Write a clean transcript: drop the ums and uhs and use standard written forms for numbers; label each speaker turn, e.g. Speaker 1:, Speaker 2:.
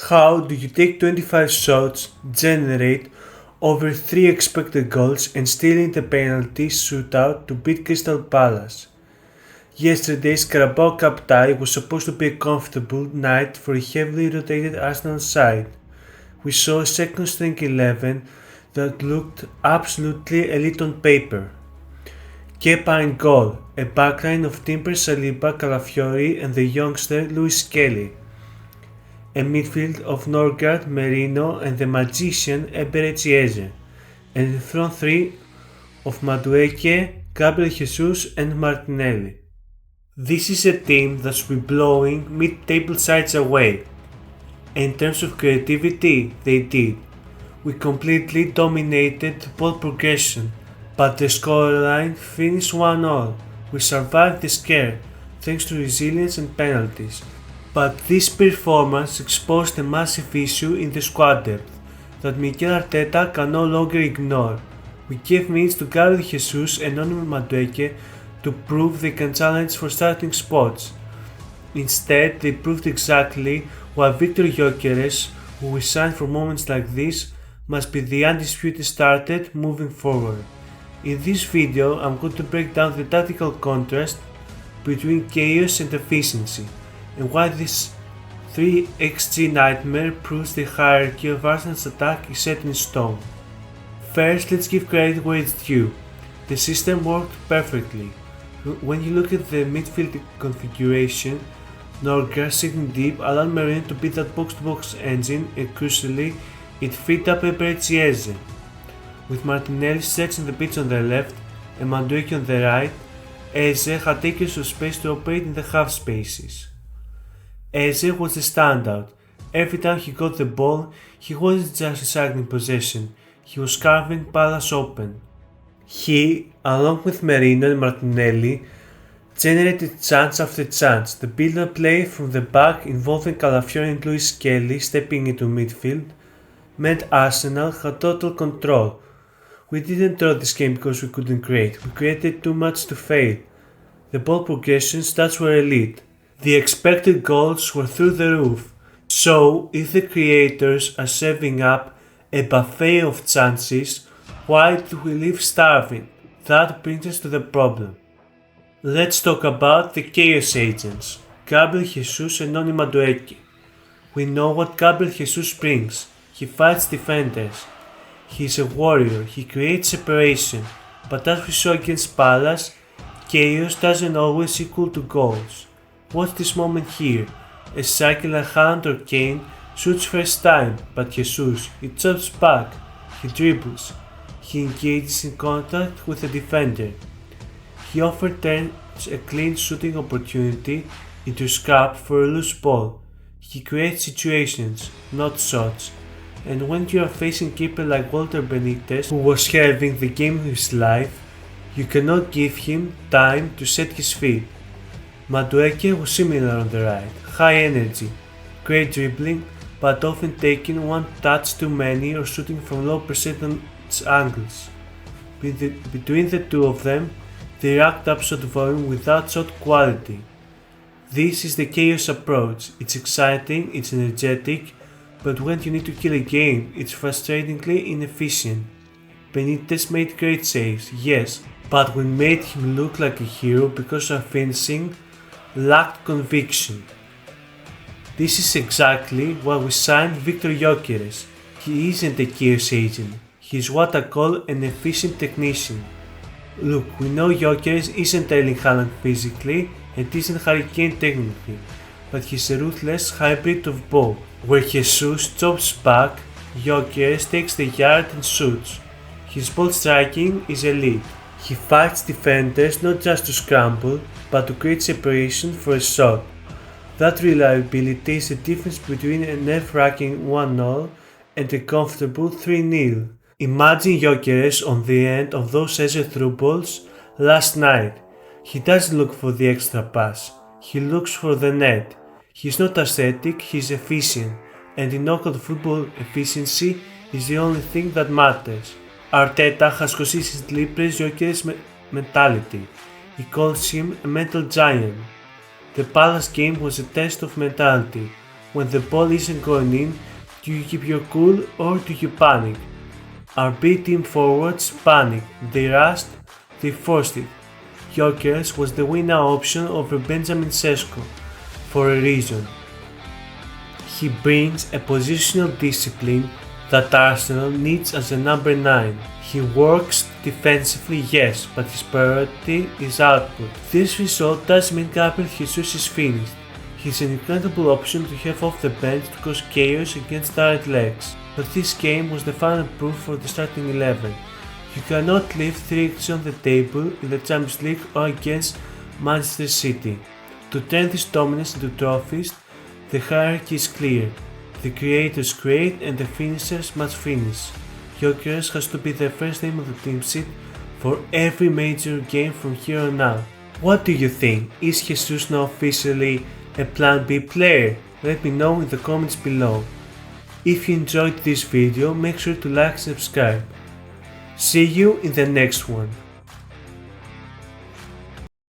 Speaker 1: How do you take 25 shots, generate over 3 expected goals and still in the penalty shootout to beat Crystal Palace? Yesterday's Carabao Cup tie was supposed to be a comfortable night for a heavily rotated Arsenal side. We saw a second string 11 that looked absolutely elite on paper. Kepa in goal, a backline of Timber, Saliba, Calafiori and the youngster Lewis Kelly. A midfield of Norgard, Merino and the magician Eze, and a front three of Madueke, Gabriel Jesus and Martinelli. This is a team that should be blowing mid-table sides away. In terms of creativity, they did. We completely dominated the ball progression, but the scoreline finished 1-1. We survived the scare thanks to resilience and penalties. But this performance exposed a massive issue in the squad depth that Mikel Arteta can no longer ignore. We gave minutes to Gabriel Jesus and Noni Madueke to prove they can challenge for starting spots. Instead, they proved exactly why Viktor Gyokeres, who we signed for moments like this, must be the undisputed starter moving forward. In this video, I'm going to break down the tactical contrast between chaos and efficiency, and why this 3xG nightmare proves the hierarchy of Arsenal's attack is set in stone. First, let's give credit where it's due. The system worked perfectly. When you look at the midfield configuration, Norgard sitting deep allowed Merino to beat that box-to-box engine, and crucially, it freed up Eze. With Martinelli stretching the pitch on the left and Madueke on the right, Eze had acres of space to operate in the half spaces. Eze was the standout. Every time he got the ball, he wasn't just recycling possession, he was carving Palace open. He, along with Merino and Martinelli, generated chance after chance. The build-up play from the back involving Calafiori and Lewis Kelly stepping into midfield meant Arsenal had total control. We didn't draw this game because we couldn't create, we created too much to fail. The ball progression stats were elite. The expected goals were through the roof. So, if the creators are serving up a buffet of chances, why do we leave starving? That brings us to the problem. Let's talk about the chaos agents, Gabriel Jesus and Noni Madueke. We know what Gabriel Jesus brings. He fights defenders. He is a warrior, he creates separation, but as we saw against Palace, chaos doesn't always equal to goals. Watch this moment here. A striker like Haaland or Kane shoots first time, but Jesus, he chops back, he dribbles, he engages in contact with the defender. He often turns a clean shooting opportunity into scrap for a loose ball. He creates situations, not shots. And when you are facing a keeper like Walter Benitez, who was having the game of his life, you cannot give him time to set his feet. Madueke was similar on the right, high energy, great dribbling, but often taking one touch too many or shooting from low percentage angles. Between the two of them, they racked up shot volume without shot quality. This is the chaos approach. It's exciting, it's energetic, but when you need to kill a game, it's frustratingly inefficient. Benitez made great saves, yes, but we made him look like a hero because our finishing lacked conviction. This is exactly why we signed Viktor Gyokeres. He isn't a chaos agent, he's what I call an efficient technician. Look, we know Gyokeres isn't Erling Haaland physically and isn't Harry Kane technically, but he's a ruthless hybrid of both. Where Jesus chops back, Gyokeres takes the yard and shoots. His ball striking is elite. He fights defenders not just to scramble, but to create separation for a shot. That reliability is the difference between a nerve-wracking 1-0 and a comfortable 3-0. Imagine Gyokeres on the end of those Eze through balls last night. He doesn't look for the extra pass, he looks for the net. He's not aesthetic, he's efficient, and in knockout football efficiency is the only thing that matters. Arteta has consistently praised Gyokeres' mentality. He calls him a mental giant. The Palace game was a test of mentality. When the ball isn't going in, do you keep your cool or do you panic? Our B team forwards panicked, they rushed, they forced it. Gyokeres was the winner option over Benjamin Sesko, for a reason. He brings a positional discipline that Arsenal needs as a number 9. He works defensively, yes, but his priority is output. This result does mean Gabriel Jesus is finished. He's an incredible option to have off the bench to cause chaos against tired legs. But this game was the final proof for the starting 11. You cannot leave 3x on the table in the Champions League or against Manchester City. To turn this dominance into trophies, the hierarchy is clear. The creators create and the finishers must finish. Gyokeres has to be the first name on the team sheet for every major game from here on out. What do you think? Is Jesus now officially a Plan B player? Let me know in the comments below. If you enjoyed this video, make sure to like and subscribe. See you in the next one.